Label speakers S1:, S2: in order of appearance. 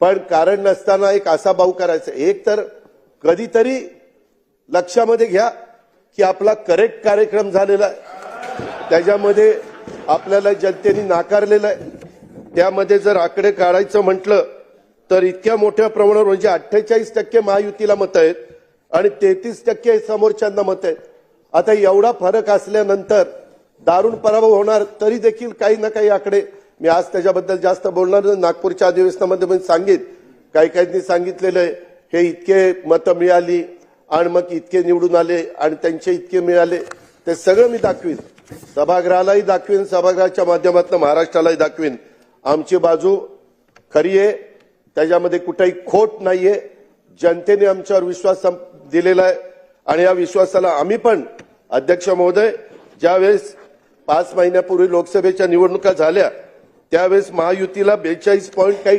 S1: पण कारण नसताना एक असा भाऊ करायचा. एक तर कधीतरी लक्षामध्ये घ्या की आपला करेक्ट कार्यक्रम झालेला आहे, त्याच्यामध्ये आपल्याला जनतेने नाकारलेलं आहे. त्यामध्ये जर आकडे काढायचं म्हटलं तर इतक्या मोठ्या प्रमाणावर म्हणजे 48% महायुतीला मतं आहेत आणि 33% समोरच्यांना मतं आहेत. आता एवढा फरक असल्यानंतर दारुण पराभव होणार तरी देखील काही ना काही आकडे, मी आज त्याच्याबद्दल जास्त बोलणार नाही, नागपूरच्या अधिवेशनामध्ये मी सांगेन. काही काहींनी सांगितलेलं आहे हे इतके मतं मिळाली आणि मग इतके निवडून आले आणि त्यांचे इतके मिळाले, ते सगळं मी दाखवीन, सभागृहालाही दाखवीन, सभागृहाच्या माध्यमातून महाराष्ट्रालाही दाखवीन. आमची बाजू खरी आहे, त्याच्यामध्ये कुठेही खोट नाहीये. जनतेने आमच्यावर विश्वास दिलेला आहे आणि या विश्वासाला आम्ही पण, अध्यक्ष महोदय, ज्यावेळेस 5 महिन्यापूर्वी लोकसभेच्या निवडणुका झाल्या त्यावेळेस महायुतीला 42 पॉईंट काही